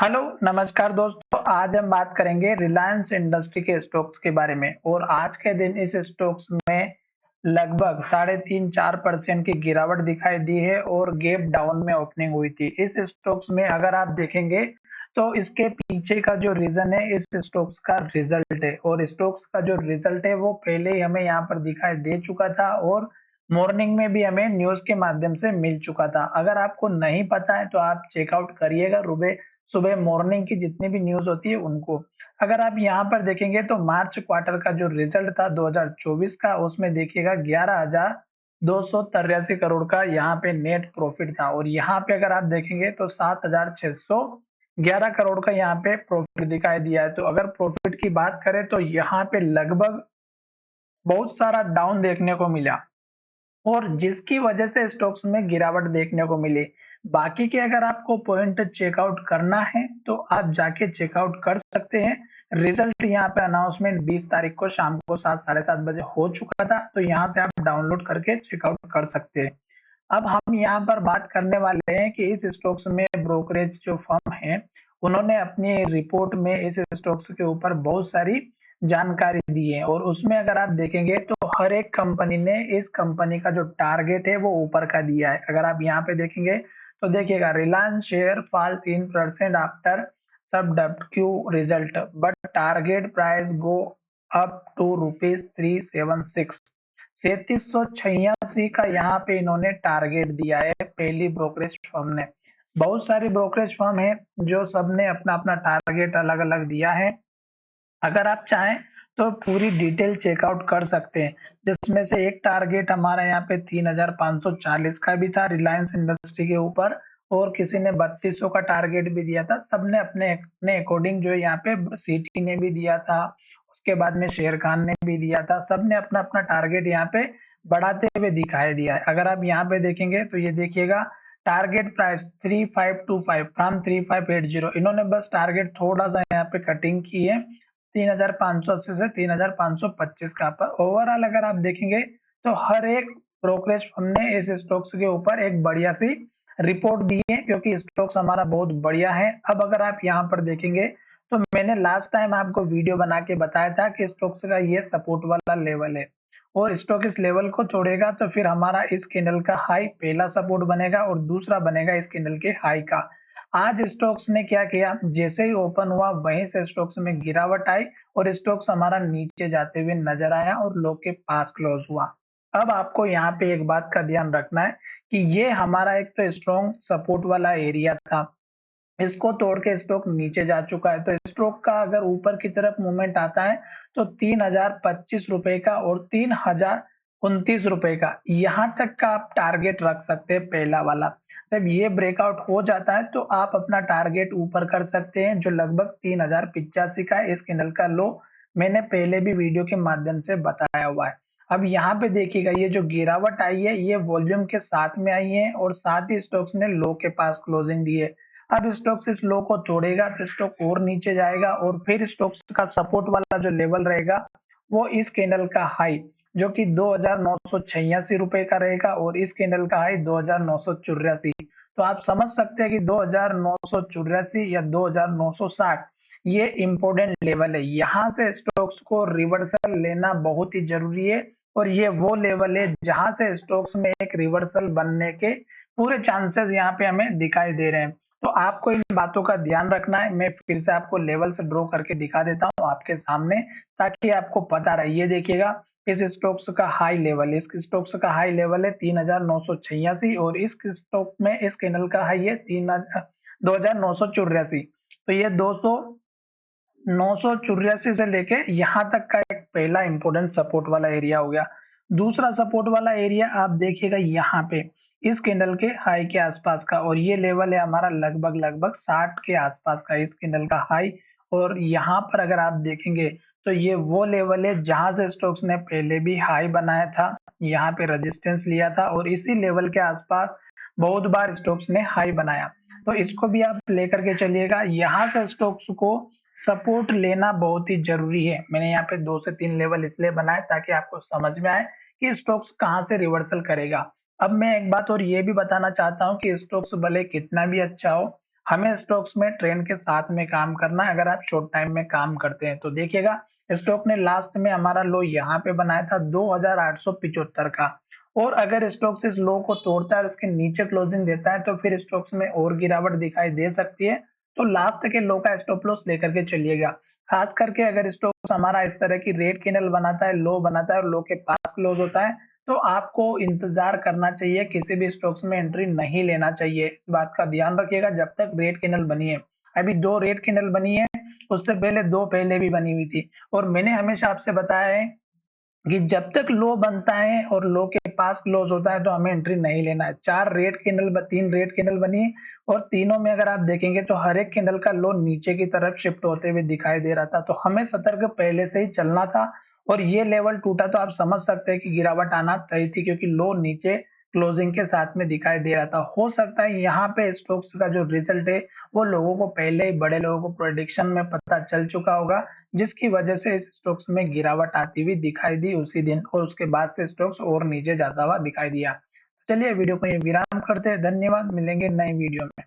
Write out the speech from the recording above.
Hello, नमस्कार दोस्तों। आज हम बात करेंगे रिलायंस इंडस्ट्री के स्टॉक्स के बारे में और आज के दिन इस स्टॉक्स में लगभग 3.5-4% की गिरावट दिखाई दी है और गैप डाउन में ओपनिंग हुई थी। इस स्टॉक्स में अगर आप देखेंगे तो इसके पीछे का जो रीजन है इस स्टॉक्स का रिजल्ट है और स्टॉक्स का जो रिजल्ट है वो पहले ही हमें यहाँ पर दिखाई दे चुका था और मॉर्निंग में भी हमें न्यूज़ के माध्यम से मिल चुका था। अगर आपको नहीं पता है तो आप चेकआउट करिएगा सुबह सुबह मॉर्निंग की जितनी भी न्यूज़ होती है उनको। अगर आप यहाँ पर देखेंगे तो मार्च क्वार्टर का जो रिजल्ट था 2024 का उसमें देखिएगा 11,283 करोड़ का यहाँ पे नेट प्रॉफिट था और यहाँ पे अगर आप देखेंगे तो 7,611 करोड़ का यहाँ पे प्रॉफिट दिखाई दिया है। तो अगर प्रॉफिट की बात करें तो यहाँ पे लगभग बहुत सारा डाउन देखने को मिला और जिसकी वजह से स्टॉक्स में गिरावट देखने को मिली। बाकी के अगर आपको पॉइंट चेकआउट करना है तो आप जाके चेकआउट कर सकते हैं। रिजल्ट यहाँ पे अनाउंसमेंट 20 तारीख को शाम को 7 साढ़े 7 बजे हो चुका था, तो यहाँ से आप डाउनलोड करके चेकआउट कर सकते हैं। अब हम यहाँ पर बात करने वाले हैं कि इस स्टॉक्स में ब्रोकरेज जो फर्म है उन्होंने अपनी रिपोर्ट में इस स्टॉक्स के ऊपर बहुत सारी जानकारी दी है और उसमें अगर आप देखेंगे तो हर एक कंपनी ने इस कंपनी का जो टारगेट है वो ऊपर का दिया है। अगर आप यहाँ पे देखेंगे तो देखिएगा रिलायंस शेयर फॉल 3% आफ्टर सब Q result but target price go up to ₹376। 3786 का यहाँ पे इन्होंने टारगेट दिया है पहली ब्रोकरेज फर्म ने। बहुत सारी ब्रोकरेज फर्म है जो सबने अपना अपना टारगेट अलग अलग दिया है। अगर आप चाहें तो पूरी डिटेल चेकआउट कर सकते हैं, जिसमें से एक टारगेट हमारा यहाँ पे 3,540 का भी था रिलायंस इंडस्ट्री के ऊपर और किसी ने 3200 का टारगेट भी दिया था। सबने अपने अपने अकॉर्डिंग जो है यहाँ पे सीटी ने भी दिया था, उसके बाद में शेर खान ने भी दिया था। सबने अपना अपना टारगेट यहाँ पे बढ़ाते हुए दिखाई दिया है। अगर आप यहाँ पे देखेंगे तो ये देखिएगा टारगेट प्राइस 3525 फ्रॉम 3580। इन्होंने बस टारगेट थोड़ा सा यहाँ पे कटिंग की है 3,580 से 3,525 का। पर ओवरऑल अगर आप देखेंगे तो हर एक ब्रोकरेज फर्म ने इस स्टॉक्स के ऊपर एक बढ़िया सी रिपोर्ट दी है क्योंकि स्टॉक्स हमारा बहुत बढ़िया है। अब अगर आप यहाँ पर देखेंगे तो मैंने लास्ट टाइम आपको वीडियो बना के बताया था कि स्टॉक्स का ये सपोर्ट वाला लेवल है और स्टॉक इस लेवल को तोड़ेगा तो फिर हमारा इस कैंडल का हाई पहला सपोर्ट बनेगा और दूसरा बनेगा इस कैंडल के हाई का। आज स्टॉक्स ने क्या किया, जैसे ही ओपन हुआ वहीं से स्टॉक्स में गिरावट आई और स्टॉक्स हमारा नीचे जाते हुए नजर आया और लो के पास क्लोज हुआ। अब आपको यहाँ पे एक बात का ध्यान रखना है कि ये हमारा एक तो स्ट्रॉन्ग सपोर्ट वाला एरिया था, इसको तोड़ के स्टॉक नीचे जा चुका है। तो स्टॉक का अगर ऊपर की तरफ मूवमेंट आता है तो 3,025 रुपए का और 3,029 रुपए का यहाँ तक का आप टारगेट रख सकते हैं पहला वाला। जब ये ब्रेकआउट हो जाता है तो आप अपना टारगेट ऊपर कर सकते हैं जो लगभग 3,085 का है। इस कैंडल का लो मैंने पहले भी वीडियो के माध्यम से बताया हुआ है। अब यहाँ पे देखिएगा ये जो गिरावट आई है ये वॉल्यूम के साथ में आई है और साथ ही स्टॉक्स ने लो के पास क्लोजिंग दी है। अब स्टॉक्स इस लो को तोड़ेगा तो स्टॉक और नीचे जाएगा और फिर स्टॉक्स का सपोर्ट वाला जो लेवल रहेगा वो इस कैंडल का हाई जो कि 2,986 रुपए का रहेगा और इस कैंडल का हाई 2,984। तो आप समझ सकते हैं कि 2,984 या 2,960 ये इंपॉर्टेंट लेवल है। यहाँ से स्टॉक्स को रिवर्सल लेना बहुत ही जरूरी है और ये वो लेवल है जहां से स्टॉक्स में एक रिवर्सल बनने के पूरे चांसेस यहाँ पे हमें दिखाई दे रहे हैं। तो आपको इन बातों का ध्यान रखना है। मैं फिर से आपको लेवल से ड्रॉ करके दिखा देता हूँ आपके सामने ताकि आपको पता रहे। ये देखिएगा इस स्टॉक्स का हाई लेवल, इस स्टॉक्स का हाई लेवल है 3,986 और इस स्टॉक में इस कैंडल का हाई है 2,984। तो ये 984 से लेके यहाँ तक का एक पहला इंपॉर्टेंट सपोर्ट वाला एरिया हो गया। दूसरा सपोर्ट वाला एरिया आप देखिएगा यहाँ पे इस कैंडल के हाई के आसपास का और ये लेवल है हमारा लगभग लगभग 60 के आसपास का इस कैंडल का हाई। और यहाँ पर अगर आप देखेंगे तो ये वो लेवल है जहां से स्टॉक्स ने पहले भी हाई बनाया था, यहाँ पे रेजिस्टेंस लिया था और इसी लेवल के आसपास बहुत बार स्टॉक्स ने हाई बनाया। तो इसको भी आप लेकर के चलिएगा। यहाँ से स्टॉक्स को सपोर्ट लेना बहुत ही जरूरी है। मैंने यहाँ पे 2 से 3 लेवल इसलिए बनाए ताकि आपको समझ में आए कि स्टॉक्स कहाँ से रिवर्सल करेगा। अब मैं एक बात और ये भी बताना चाहता हूँ कि स्टॉक्स भले कितना भी अच्छा हो, हमें स्टॉक्स में ट्रेंड के साथ में काम करना है अगर आप शॉर्ट टाइम में काम करते हैं। तो देखिएगा स्टॉक ने लास्ट में हमारा लो यहाँ पे बनाया था 2875 का, और अगर स्टॉक्स इस लो को तोड़ता है और उसके नीचे क्लोजिंग देता है तो फिर स्टॉक्स में और गिरावट दिखाई दे सकती है। तो लास्ट के लो का स्टॉप लॉस लेकर के चलिएगा। खास करके अगर स्टॉक्स हमारा इस तरह की रेड कैंडल बनाता है, लो बनाता है और लो के पास क्लोज होता है, तो आपको इंतजार करना चाहिए, किसी भी स्टॉक्स में एंट्री नहीं लेना चाहिए। इस बात का ध्यान रखिएगा जब तक रेड कैंडल बनी है। अभी 2 रेड कैंडल बनी है, उससे पहले 2 पहले भी बनी हुई थी, और मैंने हमेशा आपसे बताया है कि जब तक लो बनता है और लो के पास क्लोज होता है तो हमें एंट्री नहीं लेना है। 3 रेड कैंडल बनी है, और तीनों में अगर आप देखेंगे तो हर एक कैंडल का लो नीचे की तरफ शिफ्ट होते हुए दिखाई दे रहा था। तो हमें सतर्क पहले से ही चलना था, और ये लेवल टूटा तो आप समझ सकते हैं कि गिरावट आना तय थी, क्योंकि लो नीचे क्लोजिंग के साथ में दिखाई दे रहा था। हो सकता है यहाँ पे स्टॉक्स का जो रिजल्ट है वो लोगों को पहले ही, बड़े लोगों को प्रेडिक्शन में पता चल चुका होगा, जिसकी वजह से इस स्टॉक्स में गिरावट आती हुई दिखाई दी उसी दिन, और उसके बाद से स्टॉक्स और नीचे जाता हुआ दिखाई दिया। चलिए वीडियो को ये विराम करते हैं। धन्यवाद, मिलेंगे नए वीडियो में।